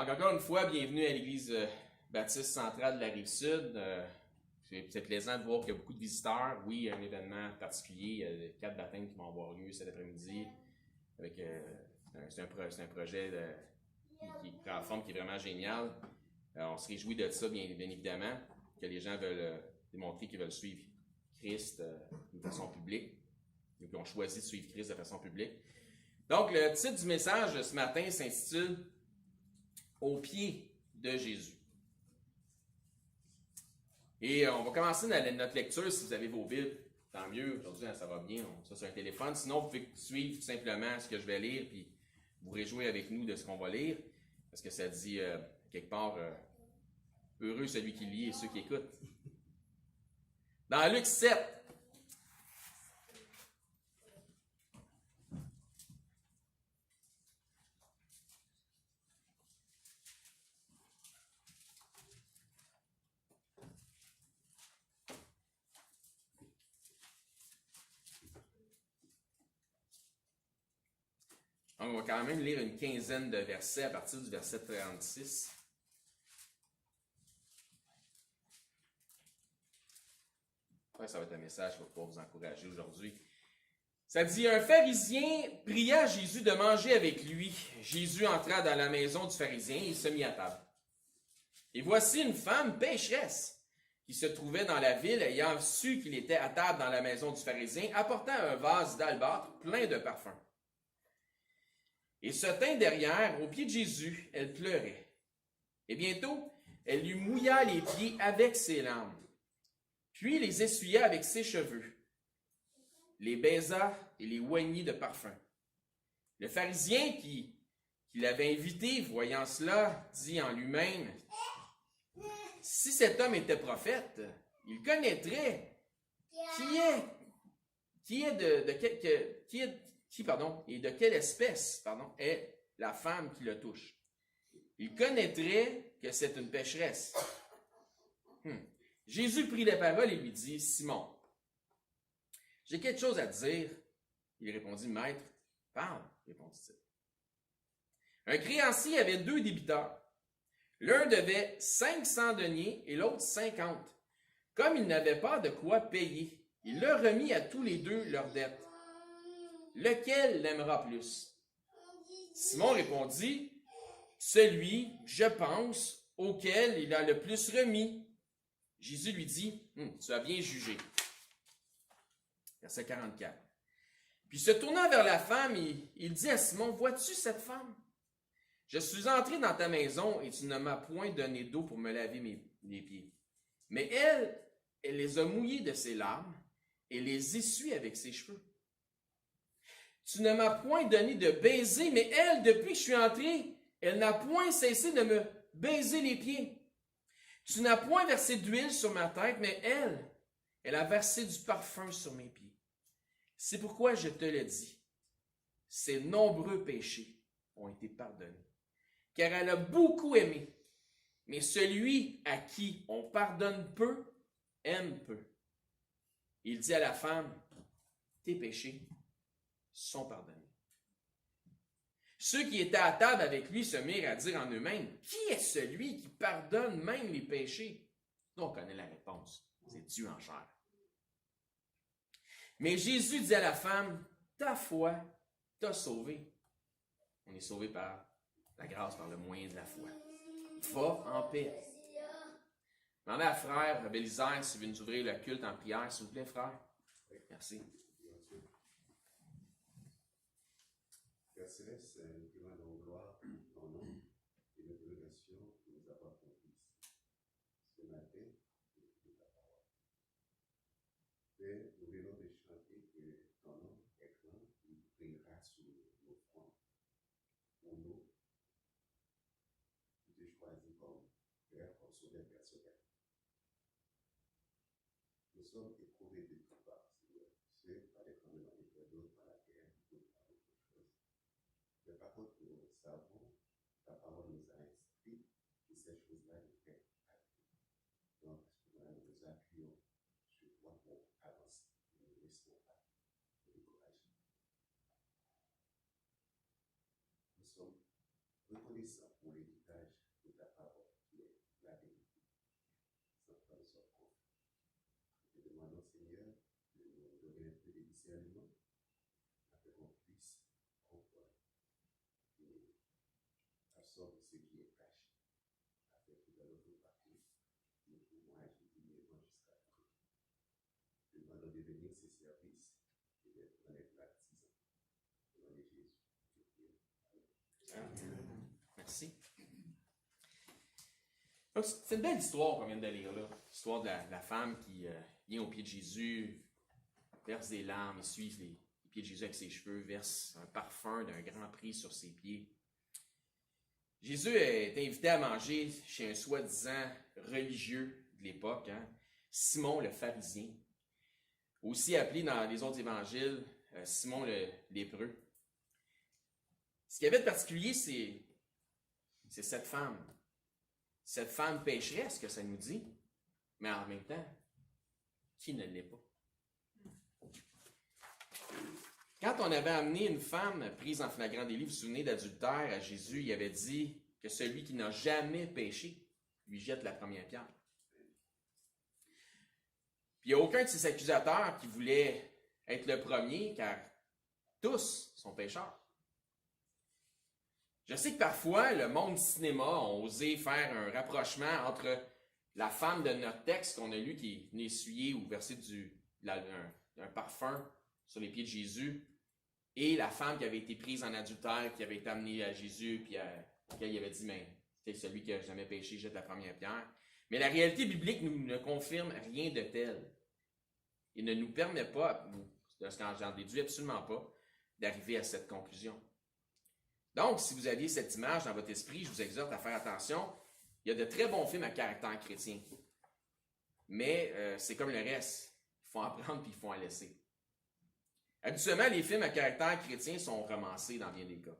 Donc, encore une fois, bienvenue à l'Église baptiste centrale de la Rive-Sud. C'est plaisant de voir qu'il y a beaucoup de visiteurs. Oui, il y a un événement particulier, il y a 4 baptêmes qui vont avoir lieu cet après-midi. C'est un projet qui prend forme, qui est vraiment génial. On se réjouit de ça, bien évidemment, que les gens veulent démontrer qu'ils veulent suivre Christ de façon publique, ou qu'ils ont choisi de suivre Christ de façon publique. Donc, le titre du message de ce matin s'intitule « Au pied de Jésus ». Et on va commencer notre lecture. Si vous avez vos Bibles, tant mieux. Aujourd'hui, ça va bien. Ça, c'est un téléphone. Sinon, vous pouvez suivre tout simplement ce que je vais lire, puis vous réjouir avec nous de ce qu'on va lire. Parce que ça dit, quelque part, heureux celui qui lit et ceux qui écoutent. Dans Luc 7, on va quand même lire une quinzaine de versets à partir du verset 36. Ouais, ça va être un message qui va pouvoir vous encourager aujourd'hui. Ça dit, un pharisien pria Jésus de manger avec lui. Jésus entra dans la maison du pharisien et se mit à table. Et voici une femme pécheresse qui se trouvait dans la ville, ayant su qu'il était à table dans la maison du pharisien, apportant un vase d'albâtre plein de parfums. Et se tint derrière, aux pieds de Jésus, elle pleurait. Et bientôt, elle lui mouilla les pieds avec ses larmes, puis les essuya avec ses cheveux, les baisa et les oignit de parfum. Le pharisien qui l'avait invité, voyant cela, dit en lui-même, « Si cet homme était prophète, il connaîtrait et de quelle espèce est la femme qui le touche. Il connaîtrait que c'est une pécheresse. » Jésus prit la parole et lui dit, « Simon, j'ai quelque chose à te dire. » Il répondit, « Maître, parle, répondit-il. Un créancier avait 2 débiteurs. L'un devait 500 deniers et l'autre 50. Comme il n'avait pas de quoi payer, il leur remit à tous les 2 leurs dettes. Lequel l'aimera plus? Simon répondit, celui, je pense, auquel il a le plus remis. Jésus lui dit, tu as bien jugé. Verset 44. Puis se tournant vers la femme, il dit à Simon, vois-tu cette femme? Je suis entré dans ta maison et tu ne m'as point donné d'eau pour me laver mes pieds. Mais elle les a mouillés de ses larmes et les essuie avec ses cheveux. Tu ne m'as point donné de baiser, mais elle, depuis que je suis entré, elle n'a point cessé de me baiser les pieds. Tu n'as point versé d'huile sur ma tête, mais elle a versé du parfum sur mes pieds. C'est pourquoi je te le dis, ses nombreux péchés ont été pardonnés, car elle a beaucoup aimé. Mais celui à qui on pardonne peu, aime peu. Il dit à la femme, tes péchés sont pardonnés. Ceux qui étaient à table avec lui se mirent à dire en eux-mêmes, qui est celui qui pardonne même les péchés? On connaît la réponse, c'est Dieu en chair. Mais Jésus dit à la femme, ta foi t'a sauvé. On est sauvé par la grâce, par le moyen de la foi. Va en paix. Demandez à frère Bélisaire s'il veut nous ouvrir le culte en prière, s'il vous plaît, frère. Merci. Père Céleste, nous te rendons gloire en nom et de l'obligation que nous avons accomplie ce matin de ta parole. Père, nous venons de chanter que ton nom est grand, il brillera sur nos fronts. Pour nous, tu t'es choisi comme Père, comme sauveur personnel. Nous sommes éprouvés de toutes parts, Seigneur. Ceux par les tremblements de terre, d'autres par la guerre, d'autres par autre chose. Mais par contre, nous savons, ta parole nous a instruit que ces choses-là devraient arriver. Donc, nous appuyons sur toi pour avancer. Nous ne laissons pas nous décourager. Nous sommes reconnaissants promesse pour l'héritage de ta parole, qui est la vérité, sans faire de sorte qu'on. Nous demandons, Seigneur, de nous donner un peu de discernement, afin qu'on puisse comprendre et absorber ce qui est caché, afin que dans notre parcours, nous pouvons agir dignement jusqu'à la fin. Nous demandons de venir ces services et d'être dans les baptisants. Au nom de Jésus, je prie. Amen. Merci. Donc, c'est une belle histoire qu'on vient de lire là. L'histoire de la femme qui vient au pied de Jésus, verse des larmes, essuie les pieds de Jésus avec ses cheveux, verse un parfum d'un grand prix sur ses pieds. Jésus est invité à manger chez un soi-disant religieux de l'époque, hein, Simon le pharisien, aussi appelé dans les autres évangiles Simon le lépreux. Ce qu'il y avait de particulier, c'est cette femme. Cette femme pécheresse, que ça nous dit, mais en même temps, qui ne l'est pas? Quand on avait amené une femme prise en flagrant délit, vous vous souvenez d'adultère à Jésus, il avait dit que celui qui n'a jamais péché lui jette la première pierre. Puis il n'y a aucun de ces accusateurs qui voulait être le premier, car tous sont pécheurs. Je sais que parfois, le monde du cinéma a osé faire un rapprochement entre la femme de notre texte qu'on a lu qui venait essuyer ou verser un parfum sur les pieds de Jésus et la femme qui avait été prise en adultère, qui avait été amenée à Jésus, puis il avait dit, mais c'est celui qui n'a jamais péché jette la première pierre. Mais la réalité biblique nous ne confirme rien de tel. Il ne nous permet pas, de ce que j'en déduis absolument pas, d'arriver à cette conclusion. Donc, si vous aviez cette image dans votre esprit, je vous exhorte à faire attention. Il y a de très bons films à caractère chrétien. Mais c'est comme le reste. Il faut en prendre puis il faut en laisser. Habituellement, les films à caractère chrétien sont romancés dans bien des cas.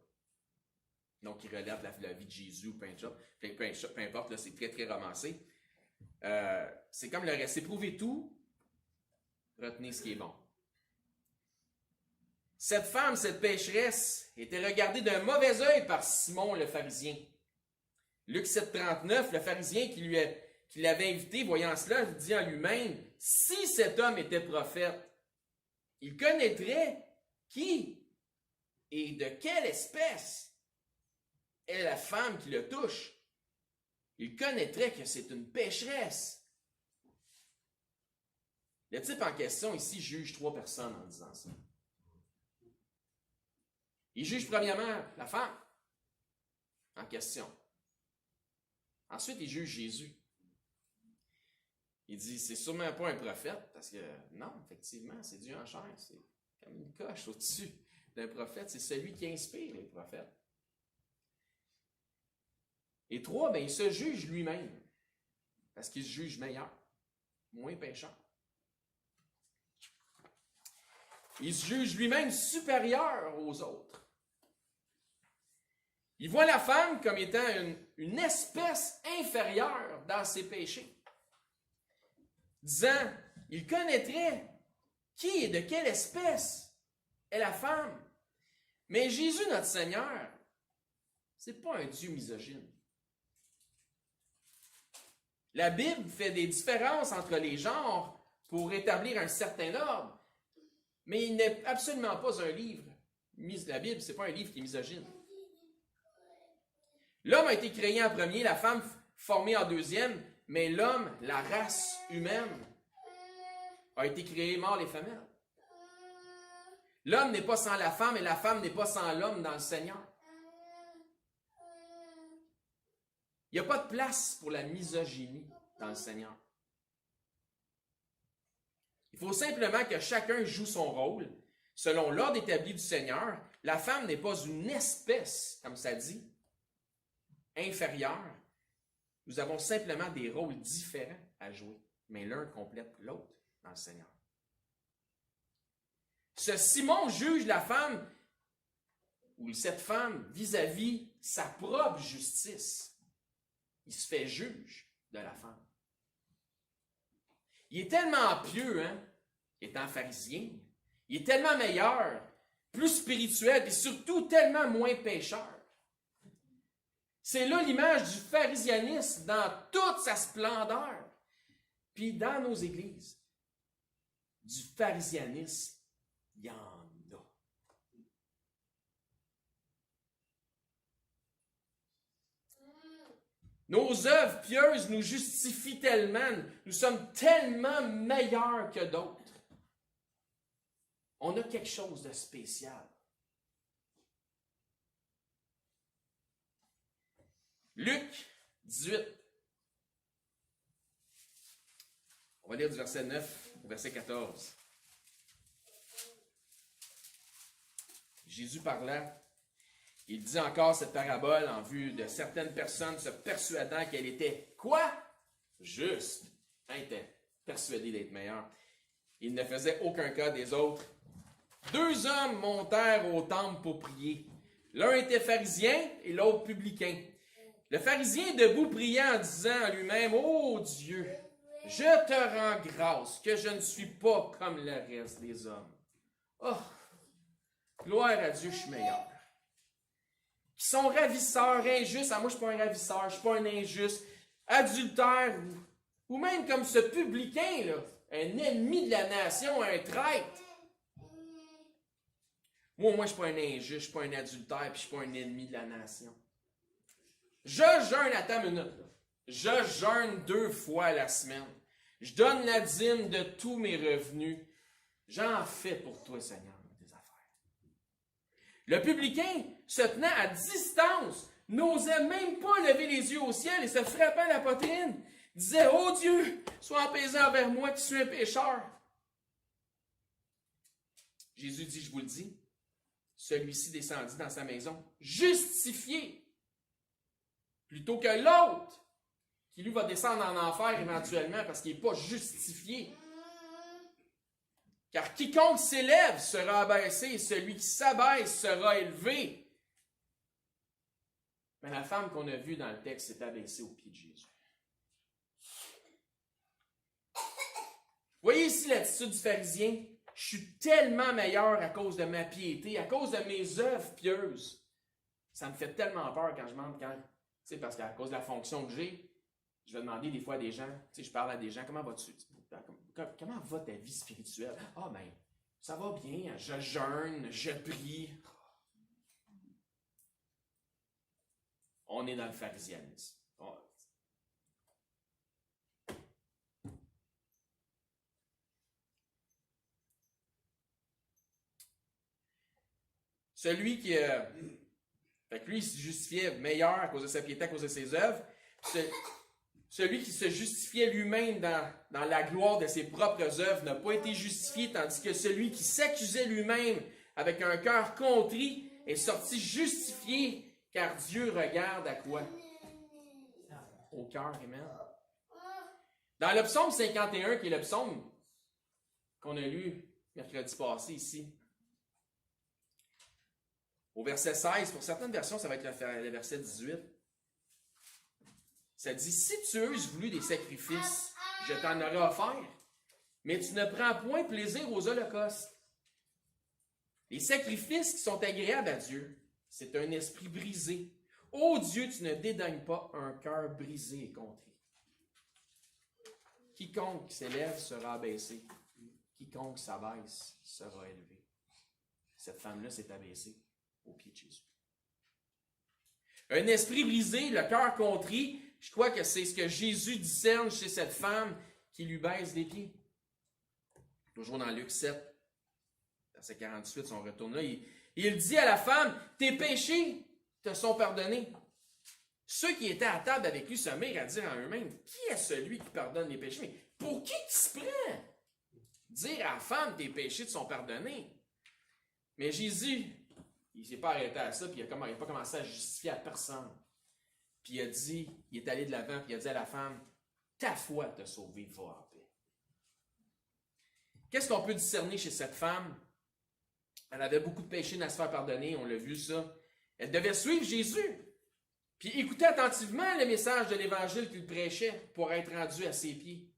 Donc, ils relatent la vie de Jésus ou peu importe, là, c'est très, très romancé. C'est comme le reste. Éprouvez tout, retenez ce qui est bon. Cette femme, cette pécheresse, était regardée d'un mauvais œil par Simon le pharisien. Luc 7,39, le pharisien qui l'avait invité, voyant cela, dit en lui-même, si cet homme était prophète, il connaîtrait qui et de quelle espèce est la femme qui le touche. Il connaîtrait que c'est une pécheresse. Le type en question ici juge 3 personnes en disant ça. Il juge premièrement la femme en question. Ensuite, il juge Jésus. Il dit, c'est sûrement pas un prophète, parce que non, effectivement, c'est Dieu en chair, c'est comme une coche au-dessus d'un prophète, c'est celui qui inspire les prophètes. Et 3, il se juge lui-même, parce qu'il se juge meilleur, moins pécheur. Il se juge lui-même supérieur aux autres. Il voit la femme comme étant une espèce inférieure dans ses péchés. Disant, il connaîtrait qui et de quelle espèce est la femme. Mais Jésus, notre Seigneur, c'est pas un Dieu misogyne. La Bible fait des différences entre les genres pour établir un certain ordre, mais il n'est absolument pas un livre. La Bible, c'est pas un livre qui est misogyne. L'homme a été créé en premier, la femme formée en deuxième, mais l'homme, la race humaine, a été créée mâle et femelle. L'homme n'est pas sans la femme et la femme n'est pas sans l'homme dans le Seigneur. Il n'y a pas de place pour la misogynie dans le Seigneur. Il faut simplement que chacun joue son rôle selon l'ordre établi du Seigneur. La femme n'est pas une espèce, comme ça dit, inférieure. Nous avons simplement des rôles différents à jouer, mais l'un complète l'autre dans le Seigneur. Ce Simon juge la femme, ou cette femme, vis-à-vis sa propre justice. Il se fait juge de la femme. Il est tellement pieux, étant pharisien, il est tellement meilleur, plus spirituel, et surtout tellement moins pécheur, C'est là l'image du pharisianisme dans toute sa splendeur. Puis dans nos églises, du pharisianisme, il y en a. Nos œuvres pieuses nous justifient tellement, nous sommes tellement meilleurs que d'autres. On a quelque chose de spécial. Luc 18. On va lire du verset 9 au verset 14. Jésus parlait, il dit encore cette parabole en vue de certaines personnes se persuadant qu'elle était quoi? Juste. Elle était persuadée d'être meilleure. Il ne faisait aucun cas des autres. 2 hommes montèrent au temple pour prier. L'un était pharisien et l'autre publicain. Le pharisien debout priait en disant à lui-même, « Ô Dieu, je te rends grâce que je ne suis pas comme le reste des hommes. Oh, gloire à Dieu, je suis meilleur. Qui sont ravisseurs, injustes. Ah, moi, je ne suis pas un ravisseur, je ne suis pas un injuste, adultère, ou même comme ce publicain, là, un ennemi de la nation, un traître. Moi, je ne suis pas un injuste, je ne suis pas un adultère, puis je ne suis pas un ennemi de la nation. Je jeûne, attends une minute, là. Je jeûne 2 fois la semaine. Je donne la dîme de tous mes revenus. J'en fais pour toi, Seigneur, des affaires. Le publicain, se tenant à distance, n'osait même pas lever les yeux au ciel et se frappant la poitrine, disait, « Oh Dieu, sois apaisant envers moi qui suis un pécheur. » Jésus dit, je vous le dis, celui-ci descendit dans sa maison, justifié, plutôt que l'autre, qui lui va descendre en enfer éventuellement parce qu'il n'est pas justifié. Car quiconque s'élève sera abaissé, et celui qui s'abaisse sera élevé. Mais la femme qu'on a vue dans le texte s'est abaissée aux pieds de Jésus. Voyez ici l'attitude du pharisien. Je suis tellement meilleur à cause de ma piété, à cause de mes œuvres pieuses. Ça me fait tellement peur quand je demande, parce qu'à cause de la fonction que j'ai, je vais demander des fois à des gens, je parle à des gens, comment vas-tu? Comment va ta vie spirituelle? Ah, ben, ça va bien, je jeûne, je prie. On est dans le pharisianisme. Celui qui... fait que lui, il se justifiait meilleur à cause de sa piété, à cause de ses œuvres. Celui qui se justifiait lui-même dans la gloire de ses propres œuvres n'a pas été justifié, tandis que celui qui s'accusait lui-même avec un cœur contrit est sorti justifié, car Dieu regarde à quoi? Au cœur, amen. Dans le psaume 51, qui est le psaume qu'on a lu mercredi passé ici, au verset 16, pour certaines versions, ça va être le verset 18. Ça dit, si tu eusses voulu des sacrifices, je t'en aurais offert, mais tu ne prends point plaisir aux holocaustes. Les sacrifices qui sont agréables à Dieu, c'est un esprit brisé. Ô Dieu, tu ne dédaignes pas un cœur brisé et contrit. Quiconque s'élève sera abaissé. Quiconque s'abaisse sera élevé. Cette femme-là s'est abaissée aux pieds de Jésus. Un esprit brisé, le cœur contrit, je crois que c'est ce que Jésus discerne chez cette femme qui lui baisse les pieds. Toujours dans Luc 7, verset 48, si on retourne là, il dit à la femme, tes péchés te sont pardonnés. Ceux qui étaient à table avec lui se mirent à dire en eux-mêmes, qui est celui qui pardonne les péchés? Mais pour qui tu se prends? Dire à la femme, tes péchés te sont pardonnés. Mais Jésus, il ne s'est pas arrêté à ça, puis il n'a pas commencé à justifier à personne. Puis il a dit, il est allé de l'avant, puis il a dit à la femme, ta foi t'a sauvé, va en paix. Qu'est-ce qu'on peut discerner chez cette femme? Elle avait beaucoup de péchés à se faire pardonner, on l'a vu ça. Elle devait suivre Jésus, puis écouter attentivement le message de l'Évangile qu'il prêchait pour être rendu à ses pieds.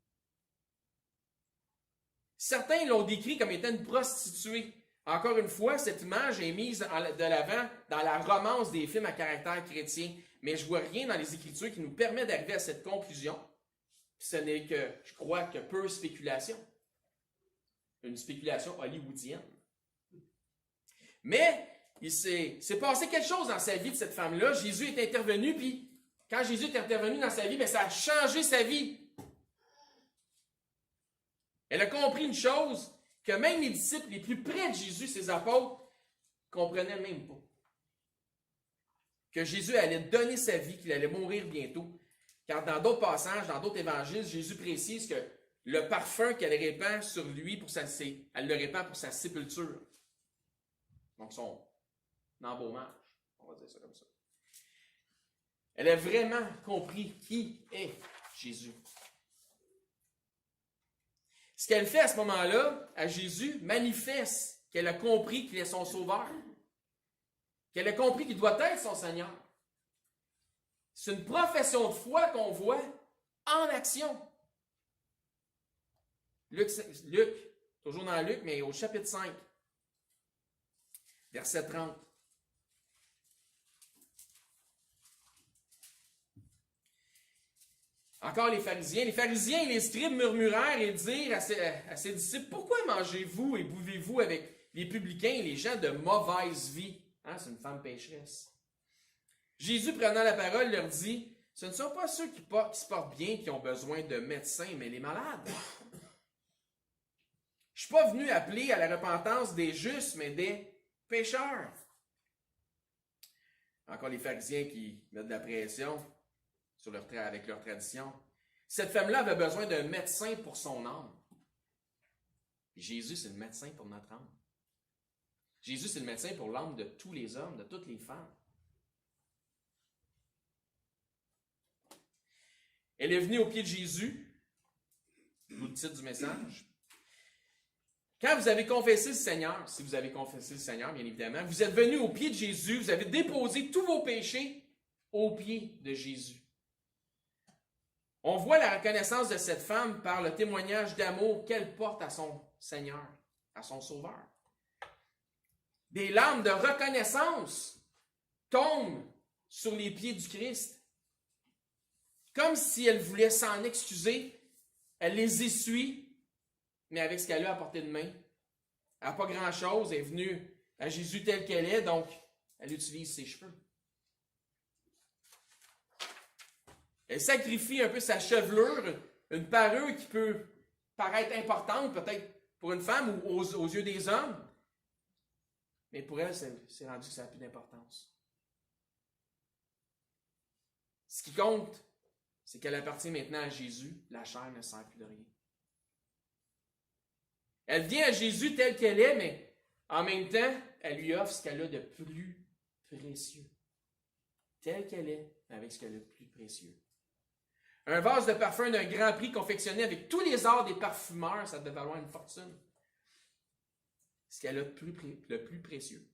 Certains l'ont décrit comme étant une prostituée. Encore une fois, cette image est mise de l'avant dans la romance des films à caractère chrétien. mais je ne vois rien dans les Écritures qui nous permet d'arriver à cette conclusion. Puis ce n'est que, je crois, que peu spéculation. Une spéculation hollywoodienne. Mais il s'est passé quelque chose dans sa vie de cette femme-là. Jésus est intervenu, puis quand Jésus est intervenu dans sa vie, bien, ça a changé sa vie. Elle a compris une chose que même les disciples les plus près de Jésus, ses apôtres, ne comprenaient même pas. Que Jésus allait donner sa vie, qu'il allait mourir bientôt. Car dans d'autres passages, dans d'autres évangiles, Jésus précise que le parfum qu'elle répand sur lui, elle le répand pour sa sépulture. Donc son embaumage, on va dire ça comme ça. Elle a vraiment compris qui est Jésus. Ce qu'elle fait à ce moment-là, à Jésus, manifeste qu'elle a compris qu'il est son sauveur. Qu'elle a compris qu'il doit être son Seigneur. C'est une profession de foi qu'on voit en action. Luc, toujours dans Luc, mais au chapitre 5, verset 30. Encore les pharisiens. Les pharisiens et les scribes murmurèrent et dirent à ses disciples, « Pourquoi mangez-vous et buvez-vous avec les publicains et les gens de mauvaise vie? » C'est une femme pécheresse. Jésus, prenant la parole, leur dit, « Ce ne sont pas ceux qui se portent bien qui ont besoin de médecins, mais les malades. Je ne suis pas venu appeler à la repentance des justes, mais des pécheurs. » Encore les pharisiens qui mettent de la pression avec leur tradition. Cette femme-là avait besoin d'un médecin pour son âme. Et Jésus, c'est le médecin pour notre âme. Jésus, c'est le médecin pour l'âme de tous les hommes, de toutes les femmes. Elle est venue au pied de Jésus, d'où le titre du message. Quand vous avez confessé le Seigneur, si vous avez confessé le Seigneur, bien évidemment, vous êtes venu au pied de Jésus, vous avez déposé tous vos péchés au pied de Jésus. On voit la reconnaissance de cette femme par le témoignage d'amour qu'elle porte à son Seigneur, à son Sauveur. Des larmes de reconnaissance tombent sur les pieds du Christ. Comme si elle voulait s'en excuser, elle les essuie, mais avec ce qu'elle a à portée de main. Elle n'a pas grand-chose, elle est venue à Jésus telle qu'elle est, donc elle utilise ses cheveux. Elle sacrifie un peu sa chevelure, une parure qui peut paraître importante, peut-être pour une femme ou aux yeux des hommes. Mais pour elle, c'est rendu que ça n'a plus d'importance. Ce qui compte, c'est qu'elle appartient maintenant à Jésus. La chair ne sert plus de rien. Elle vient à Jésus telle qu'elle est, mais en même temps, elle lui offre ce qu'elle a de plus précieux. Telle qu'elle est, avec ce qu'elle a de plus précieux. Un vase de parfum d'un grand prix confectionné avec tous les arts des parfumeurs, ça devait valoir une fortune. Ce qu'elle a le plus précieux.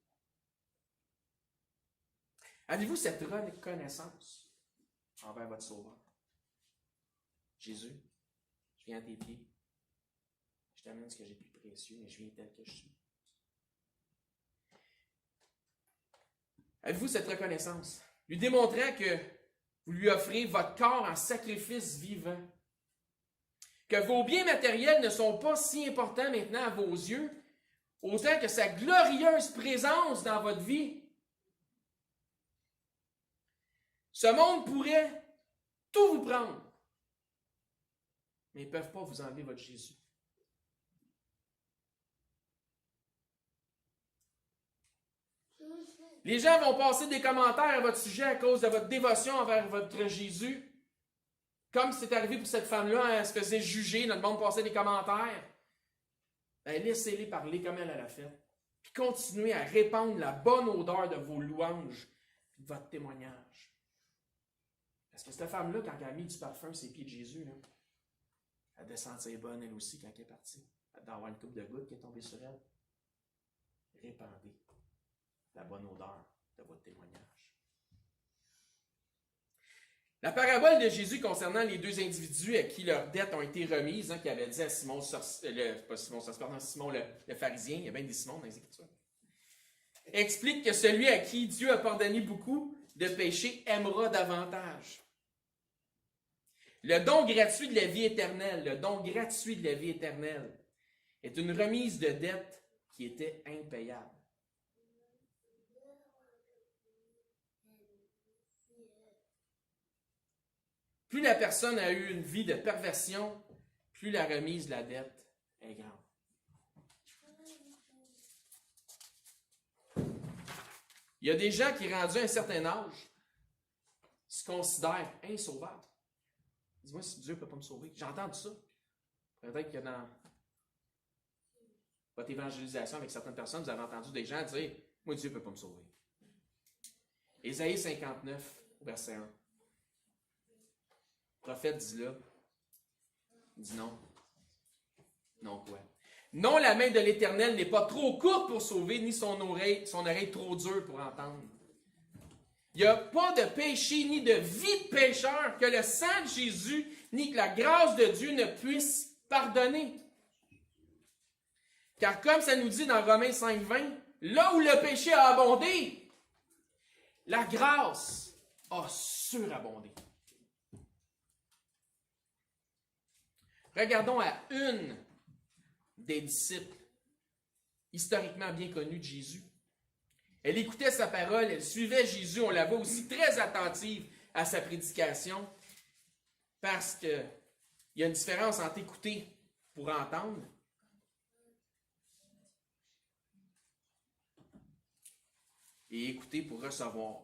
Avez-vous cette reconnaissance envers votre Sauveur? Jésus, je viens à tes pieds. Je t'amène ce que j'ai de plus précieux, mais je viens tel que je suis. Avez-vous cette reconnaissance? Lui démontrant que vous lui offrez votre corps en sacrifice vivant. Que vos biens matériels ne sont pas si importants maintenant à vos yeux, autant que sa glorieuse présence dans votre vie. Ce monde pourrait tout vous prendre, mais ils ne peuvent pas vous enlever votre Jésus. Les gens vont passer des commentaires à votre sujet à cause de votre dévotion envers votre Jésus. Comme c'est arrivé pour cette femme-là, elle se faisait juger, notre monde passait des commentaires. Ben, laissez-les parler comme elle l'a fait. Puis continuez à répandre la bonne odeur de vos louanges et de votre témoignage. Parce que cette femme-là, quand elle a mis du parfum sur les pieds de Jésus, là, elle devait sentir bonne elle aussi quand elle est partie. Elle devait avoir une coupe de gouttes qui est tombée sur elle. Répandez la bonne odeur de votre témoignage. La parabole de Jésus concernant les deux individus à qui leurs dettes ont été remises, qui avait dit à Simon le pharisien, il y a bien des Simons dans les Écritures, explique que celui à qui Dieu a pardonné beaucoup de péché aimera davantage. Le don gratuit de la vie éternelle, le don gratuit de la vie éternelle est une remise de dette qui était impayable. Plus la personne a eu une vie de perversion, plus la remise de la dette est grande. Il y a des gens qui, rendus à un certain âge, se considèrent insauvables. Dis-moi si Dieu ne peut pas me sauver. J'ai entendu ça. Peut-être que dans votre évangélisation avec certaines personnes, vous avez entendu des gens dire « Moi, Dieu ne peut pas me sauver. » Ésaïe 59, verset 1. Le prophète dit là, il dit non. Non quoi? Non, la main de l'Éternel n'est pas trop courte pour sauver, ni son oreille trop dure pour entendre. Il n'y a pas de péché ni de vie de pécheur que le sang de Jésus ni que la grâce de Dieu ne puisse pardonner. Car comme ça nous dit dans Romains 5,20, là où le péché a abondé, la grâce a surabondé. Regardons à une des disciples historiquement bien connus de Jésus. Elle écoutait sa parole, elle suivait Jésus, on la voit aussi très attentive à sa prédication, parce qu'il y a une différence entre écouter pour entendre et écouter pour recevoir.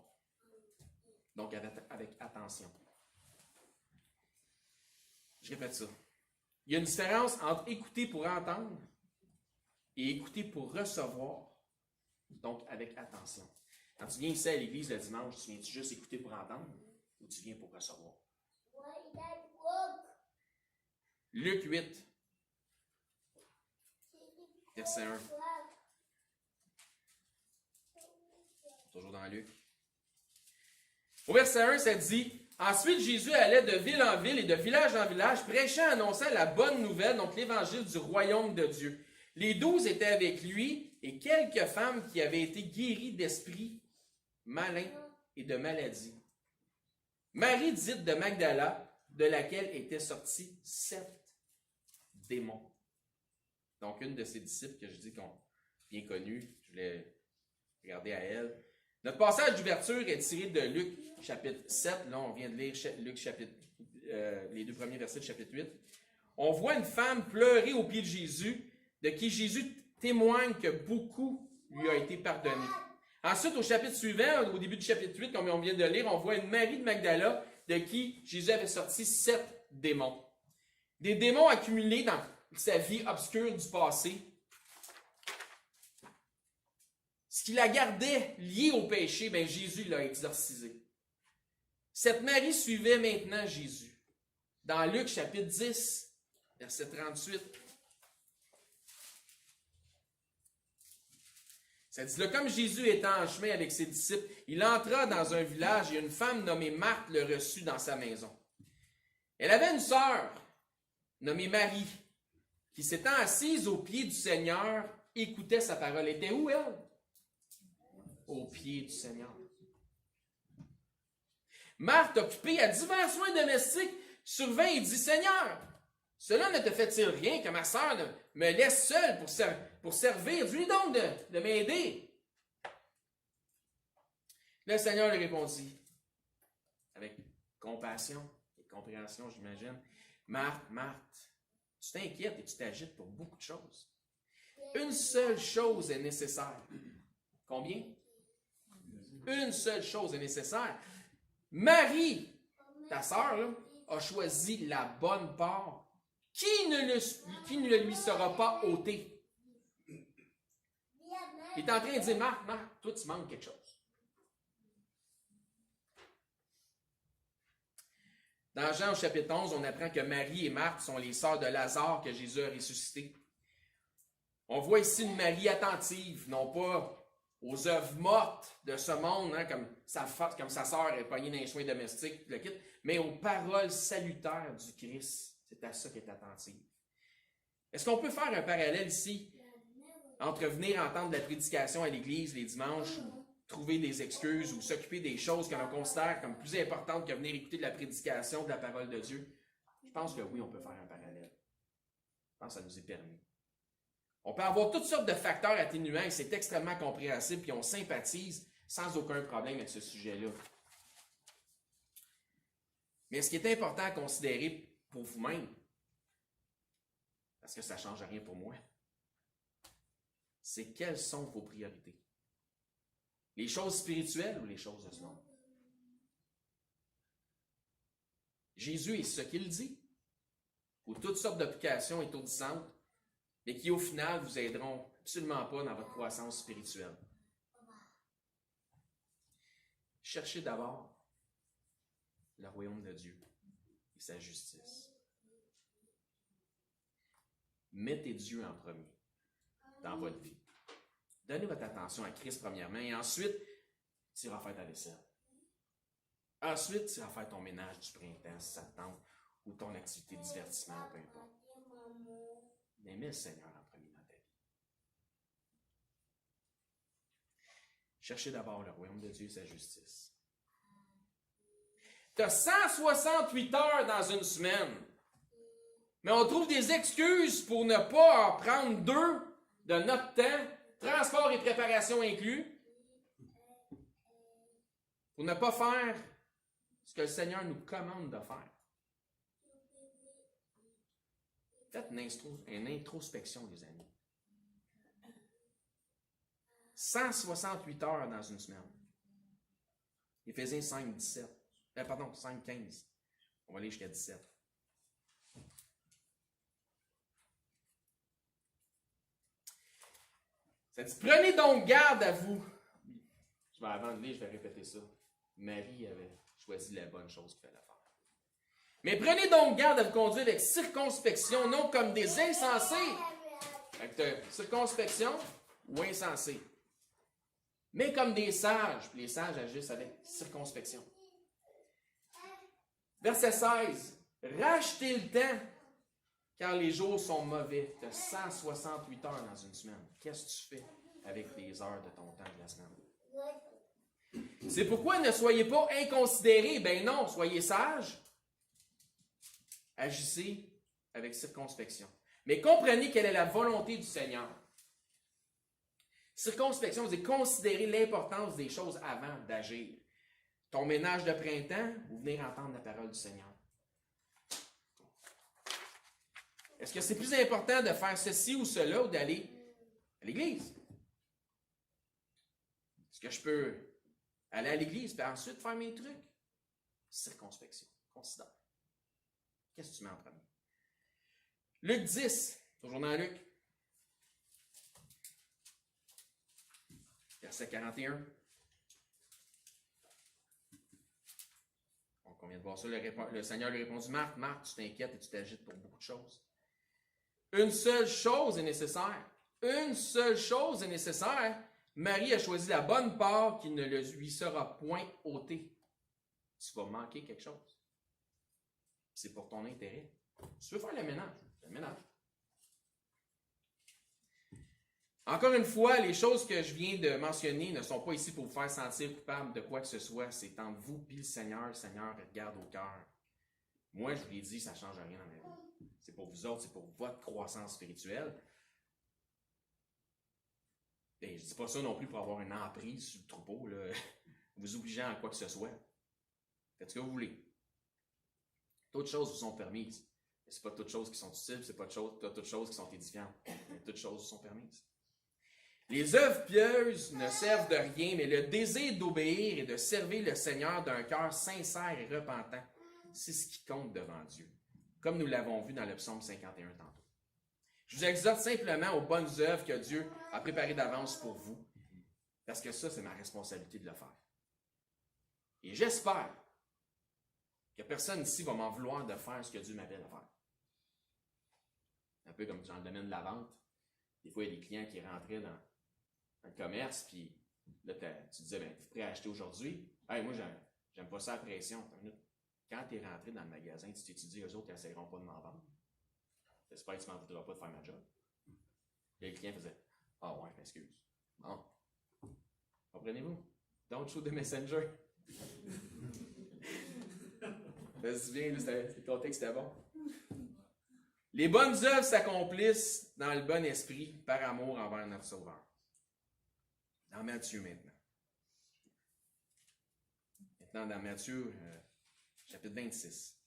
Donc avec attention. Je répète ça. Il y a une différence entre écouter pour entendre et écouter pour recevoir, donc avec attention. Quand tu viens ici à l'église le dimanche, tu viens-tu juste écouter pour entendre ou tu viens pour recevoir? Luc 8, verset 1. Toujours dans Luc. Au verset 1, ça dit... Ensuite, Jésus allait de ville en ville et de village en village, prêchant, annonçant la bonne nouvelle, donc l'évangile du royaume de Dieu. Les 12 étaient avec lui et quelques femmes qui avaient été guéries d'esprits malins et de maladies. Marie dite de Magdala, de laquelle étaient sortis 7 démons. Donc, une de ses disciples que je dis qu'on bien connue, je voulais regarder à elle. Notre passage d'ouverture est tiré de Luc, chapitre 7. Là, on vient de lire Luc, les 2 premiers versets de chapitre 8. On voit une femme pleurer au pied de Jésus, de qui Jésus témoigne que beaucoup lui a été pardonné. Ensuite, au chapitre suivant, au début du chapitre 8, comme on vient de lire, on voit une Marie de Magdala, de qui Jésus avait sorti 7 démons. Des démons accumulés dans sa vie obscure du passé. Ce qui la gardait liée au péché, bien Jésus l'a exorcisé. Cette Marie suivait maintenant Jésus. Dans Luc chapitre 10, verset 38. Ça dit là, comme Jésus était en chemin avec ses disciples, il entra dans un village et une femme nommée Marthe le reçut dans sa maison. Elle avait une sœur nommée Marie, qui s'étant assise aux pieds du Seigneur, écoutait sa parole. Elle était où, elle? Aux pieds du Seigneur. Marthe, occupée à divers soins domestiques, survint et dit, Seigneur, cela ne te fait-il rien que ma sœur me laisse seule pour servir? Dis-lui donc de m'aider. Le Seigneur lui répondit, avec compassion et compréhension, j'imagine, Marthe, Marthe, tu t'inquiètes et tu t'agites pour beaucoup de choses. Une seule chose est nécessaire. Combien? Une seule chose est nécessaire. Marie, ta sœur, là, a choisi la bonne part qui ne lui sera pas ôtée. Il est en train de dire, Marc, toi, tu manques quelque chose. Dans Jean au chapitre 11, on apprend que Marie et Marthe sont les sœurs de Lazare que Jésus a ressuscité. On voit ici une Marie attentive, non pas aux œuvres mortes de ce monde, hein, comme sa sœur est pognée dans les soins domestiques, mais aux paroles salutaires du Christ. C'est à ça qu'elle est attentive. Est-ce qu'on peut faire un parallèle ici entre venir entendre la prédication à l'église les dimanches trouver des excuses ou s'occuper des choses que l'on considère comme plus importantes que venir écouter de la prédication de la parole de Dieu? Je pense que oui, on peut faire un parallèle. Je pense que ça nous est permis. On peut avoir toutes sortes de facteurs atténuants et c'est extrêmement compréhensible, puis on sympathise sans aucun problème avec ce sujet-là. Mais ce qui est important à considérer pour vous-même, parce que ça ne change rien pour moi, c'est quelles sont vos priorités. Les choses spirituelles ou les choses de ce monde? Jésus est ce qu'il dit, pour toutes sortes d'applications étourdissantes, mais qui au final vous aideront absolument pas dans votre croissance spirituelle. Cherchez d'abord le royaume de Dieu et sa justice. Mettez Dieu en premier dans votre vie. Donnez votre attention à Christ premièrement et ensuite, tu iras faire ta vaisselle. Ensuite, tu iras faire ton ménage du printemps si ça te tente ou ton activité de divertissement, peu importe. Mais mets le Seigneur en premier dans ta vie. Cherchez d'abord le royaume de Dieu et sa justice. Tu as 168 heures dans une semaine. Mais on trouve des excuses pour ne pas en prendre 2 de notre temps, transport et préparation inclus, pour ne pas faire ce que le Seigneur nous commande de faire. Faites une introspection, les amis. 168 heures dans une semaine. Éphésiens 5, 17. 5, 15. On va aller jusqu'à 17. Ça dit, prenez donc garde à vous. Avant de lire, je vais répéter ça. Marie avait choisi la bonne chose qu'il fallait faire. Mais prenez donc garde à vous conduire avec circonspection, non comme des insensés. Avec circonspection ou insensés. Mais comme des sages. Puis les sages agissent avec circonspection. Verset 16. Rachetez le temps, car les jours sont mauvais. Tu as 168 heures dans une semaine. Qu'est-ce que tu fais avec les heures de ton temps de la semaine? C'est pourquoi ne soyez pas inconsidérés. Ben non, soyez sages. Agissez avec circonspection. Mais comprenez quelle est la volonté du Seigneur. Circonspection, c'est considérer l'importance des choses avant d'agir. Ton ménage de printemps ou venir entendre la parole du Seigneur. Est-ce que c'est plus important de faire ceci ou cela ou d'aller à l'église? Est-ce que je peux aller à l'église et ensuite faire mes trucs? Circonspection. Considère. Qu'est-ce que tu mets en premier? Luc 10, toujours dans Luc. Verset 41. Donc, on vient de voir ça. Le Seigneur lui répondit, Marthe, Marthe, tu t'inquiètes et tu t'agites pour beaucoup de choses. Une seule chose est nécessaire. Une seule chose est nécessaire. Marie a choisi la bonne part qui ne lui sera point ôtée. Tu vas manquer quelque chose. C'est pour ton intérêt. Tu veux faire le ménage. Le ménage. Encore une fois, les choses que je viens de mentionner ne sont pas ici pour vous faire sentir coupable de quoi que ce soit. C'est entre vous et le Seigneur. Le Seigneur regarde au cœur. Moi, je vous l'ai dit, ça ne change rien dans ma vie. C'est pour vous autres, c'est pour votre croissance spirituelle. Et je ne dis pas ça non plus pour avoir une emprise sur le troupeau, là, vous obligeant à quoi que ce soit. Faites ce que vous voulez. Toutes choses vous sont permises. Mais ce n'est pas toutes choses qui sont utiles, ce n'est pas toutes choses qui sont édifiantes. Mais toutes choses vous sont permises. Les œuvres pieuses ne servent de rien, mais le désir d'obéir et de servir le Seigneur d'un cœur sincère et repentant, c'est ce qui compte devant Dieu. Comme nous l'avons vu dans le psaume 51 tantôt. Je vous exhorte simplement aux bonnes œuvres que Dieu a préparées d'avance pour vous, parce que ça, c'est ma responsabilité de le faire. Et j'espère que personne ici va m'en vouloir de faire ce que Dieu m'appelle à faire. Un peu comme dans le domaine de la vente. Des fois, il y a des clients qui rentraient dans le commerce, puis là, tu disais, ben, tu es prêt à acheter aujourd'hui? Hey, moi, j'aime pas ça la pression. Quand tu es rentré dans le magasin, tu t'es dit, eux autres, ils n'essaieront pas de m'en vendre. J'espère que tu ne m'en voudras pas de faire ma job. Et le client faisait, ah ouais, excuse. Bon. Comprenez-vous? Don't shoot the messenger. Ça se souvient, le contexte était bon. Les bonnes œuvres s'accomplissent dans le bon esprit, par amour envers notre Sauveur. Dans Matthieu maintenant. Maintenant, dans Matthieu, chapitre 26.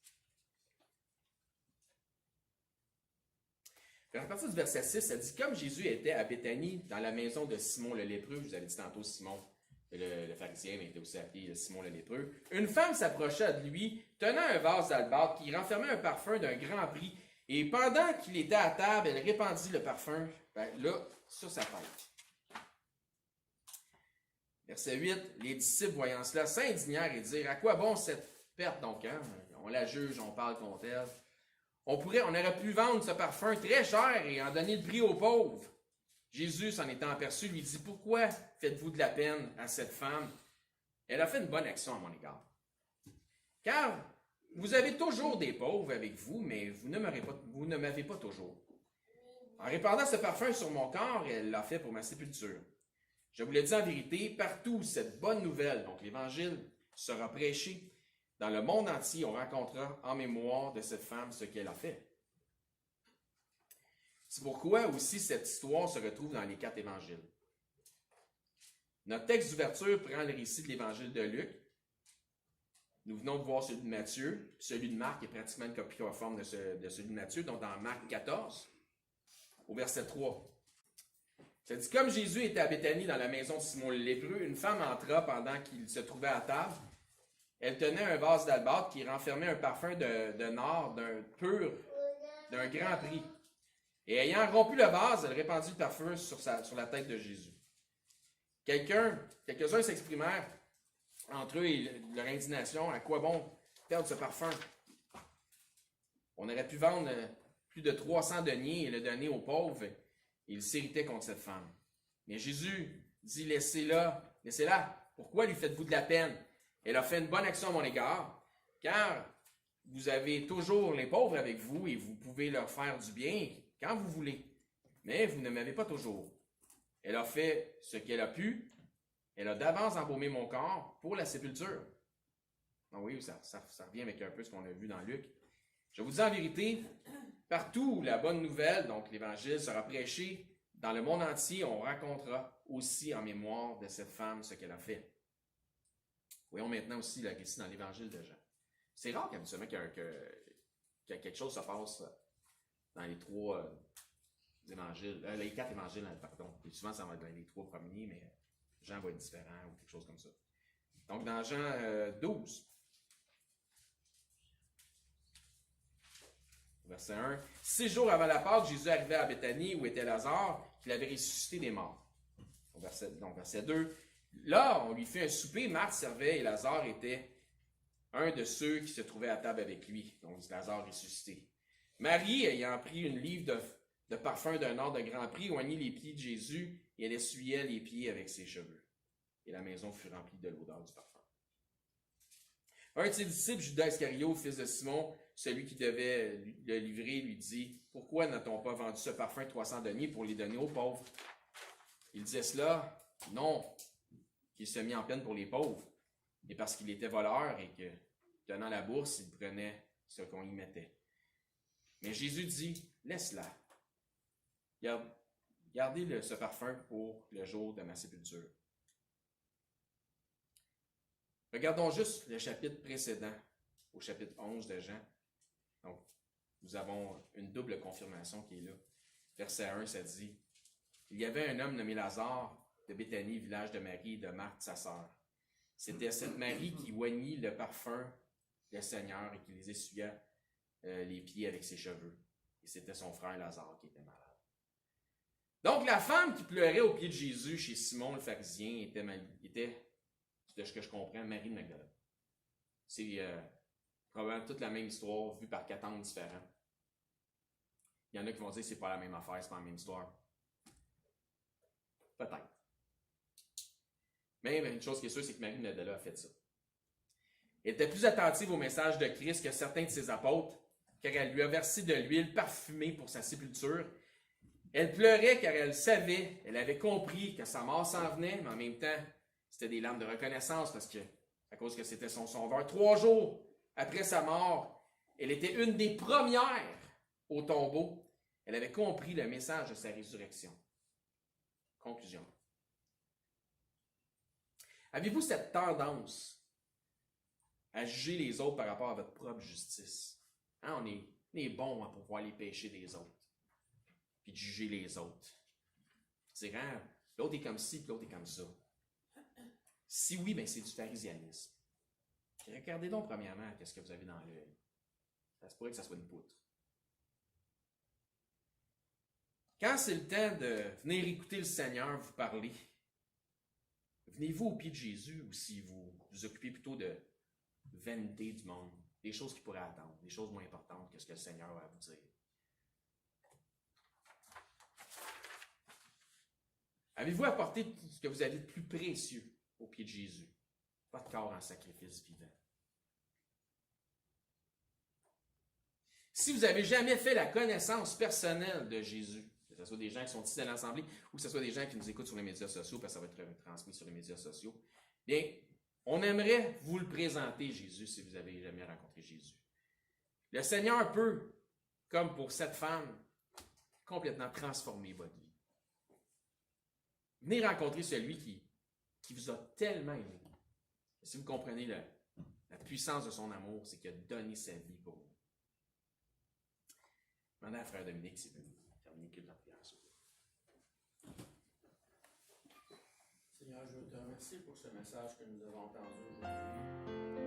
À partir du verset 6, ça dit « Comme Jésus était à Béthanie, dans la maison de Simon le lépreux », je vous avais dit tantôt Simon le pharisien, mais il était aussi appelé Simon le lépreux, une femme s'approcha de lui, tenant un vase d'albâtre qui renfermait un parfum d'un grand prix, et pendant qu'il était à table, elle répandit le parfum là, sur sa tête. Verset 8, les disciples voyant cela s'indignèrent et dirent « À quoi bon cette perte donc, hein? On la juge, on parle contre elle. On aurait pu vendre ce parfum très cher et en donner le prix aux pauvres. » Jésus, s'en étant aperçu, lui dit « Pourquoi faites-vous de la peine à cette femme? Elle a fait une bonne action à mon égard. Car vous avez toujours des pauvres avec vous, mais vous ne m'avez pas toujours. En répandant ce parfum sur mon corps, elle l'a fait pour ma sépulture. Je vous le dis en vérité, partout où cette bonne nouvelle, donc l'Évangile, sera prêchée, dans le monde entier, on racontera en mémoire de cette femme ce qu'elle a fait. » C'est pourquoi aussi cette histoire se retrouve dans les 4 évangiles. Notre texte d'ouverture prend le récit de l'évangile de Luc. Nous venons de voir celui de Matthieu. Celui de Marc est pratiquement une copie conforme de celui de Matthieu, donc dans Marc 14, au verset 3. Ça dit « Comme Jésus était à Béthanie dans la maison de Simon le lépreux, une femme entra pendant qu'il se trouvait à table. Elle tenait un vase d'albâtre qui renfermait un parfum de nard d'un grand prix. Et ayant rompu le vase, elle répandit le parfum sur la tête de Jésus. Quelques-uns s'exprimèrent entre eux et leur indignation, à quoi bon perdre ce parfum? On aurait pu vendre plus de 300 deniers et le donner aux pauvres. Et ils s'irritaient contre cette femme. Mais Jésus dit, laissez-la. Pourquoi lui faites-vous de la peine? Elle a fait une bonne action à mon égard, car vous avez toujours les pauvres avec vous et vous pouvez leur faire du bien quand vous voulez. Mais vous ne m'avez pas toujours. Elle a fait ce qu'elle a pu. Elle a d'avance embaumé mon corps pour la sépulture. Ah oui, ça revient avec un peu ce qu'on a vu dans Luc. Je vous dis en vérité, partout où la bonne nouvelle, donc l'Évangile, sera prêché, dans le monde entier, on racontera aussi en mémoire de cette femme ce qu'elle a fait. Voyons maintenant aussi le récit dans l'Évangile de Jean. C'est rare qu'habituellement que quelque chose se passe dans les 3 évangiles, les 4 évangiles, pardon. Et souvent, ça va être dans les 3 premiers, mais Jean va être différent ou quelque chose comme ça. Donc, dans Jean 12, verset 1, 6 jours avant la Pâque, Jésus arrivait à Béthanie où était Lazare, qu'il avait ressuscité des morts. Donc, verset 2, là, on lui fait un souper, Marthe servait et Lazare était un de ceux qui se trouvaient à table avec lui. Donc, Lazare ressuscité. Marie, ayant pris une livre de parfum d'un or de grand prix, oignit les pieds de Jésus et elle essuyait les pieds avec ses cheveux. Et la maison fut remplie de l'odeur du parfum. Un de ses disciples, Judas Iscariote, fils de Simon, celui qui devait le livrer, lui dit « Pourquoi n'a-t-on pas vendu ce parfum 300 deniers pour les donner aux pauvres? » Il disait cela, non, qu'il se mit en peine pour les pauvres, mais parce qu'il était voleur et que, tenant la bourse, il prenait ce qu'on y mettait. Mais Jésus dit, laisse-la. Gardez ce parfum pour le jour de ma sépulture. Regardons juste le chapitre précédent, au chapitre 11 de Jean. Donc, nous avons une double confirmation qui est là. Verset 1, ça dit, « Il y avait un homme nommé Lazare de Béthanie, village de Marie et de Marthe, sa sœur. C'était cette Marie qui oignit le parfum du Seigneur et qui les essuya les pieds avec ses cheveux. Et c'était son frère Lazare qui était malade. » Donc, la femme qui pleurait aux pieds de Jésus chez Simon le pharisien était, de ce que je comprends, Marie de Magdala. C'est probablement toute la même histoire vue par 4 angles différents. Il y en a qui vont dire que c'est pas la même affaire, c'est pas la même histoire. Peut-être. Mais une chose qui est sûre, c'est que Marie de Magdala a fait ça. Elle était plus attentive au message de Christ que certains de ses apôtres, car elle lui a versé de l'huile parfumée pour sa sépulture. Elle pleurait car elle savait, elle avait compris que sa mort s'en venait, mais en même temps, C'était des larmes de reconnaissance à cause que c'était son sauveur. 3 jours après sa mort, elle était une des premières au tombeau. Elle avait compris le message de sa résurrection. Conclusion. Avez-vous cette tendance à juger les autres par rapport à votre propre justice? Hein, on est bon pour voir les péchés des autres, puis de juger les autres. Dire, hein, l'autre est comme ci, puis l'autre est comme ça. Si oui, bien c'est du pharisianisme. Puis regardez donc premièrement qu'est-ce que vous avez dans l'œil. Ça se pourrait que ça soit une poutre. Quand c'est le temps de venir écouter le Seigneur vous parler, venez-vous au pied de Jésus ou si vous vous occupez plutôt de vanité du monde, des choses qui pourraient attendre, des choses moins importantes que ce que le Seigneur a à vous dire. Avez-vous apporté ce que vous avez de plus précieux au pied de Jésus? Votre corps en sacrifice vivant. Si vous n'avez jamais fait la connaissance personnelle de Jésus, que ce soit des gens qui sont ici à l'Assemblée ou que ce soit des gens qui nous écoutent sur les médias sociaux, parce que ça va être transmis sur les médias sociaux, bien, on aimerait vous le présenter, Jésus, si vous n'avez jamais rencontré Jésus. Le Seigneur peut, comme pour cette femme, complètement transformer votre vie. Venez rencontrer celui qui vous a tellement aimé. Et si vous comprenez la puissance de son amour, c'est qu'il a donné sa vie pour vous. Demandez à frère Dominique s'il veut terminer que de la prière. Seigneur, je veux te remercier pour ce message que nous avons entendu aujourd'hui.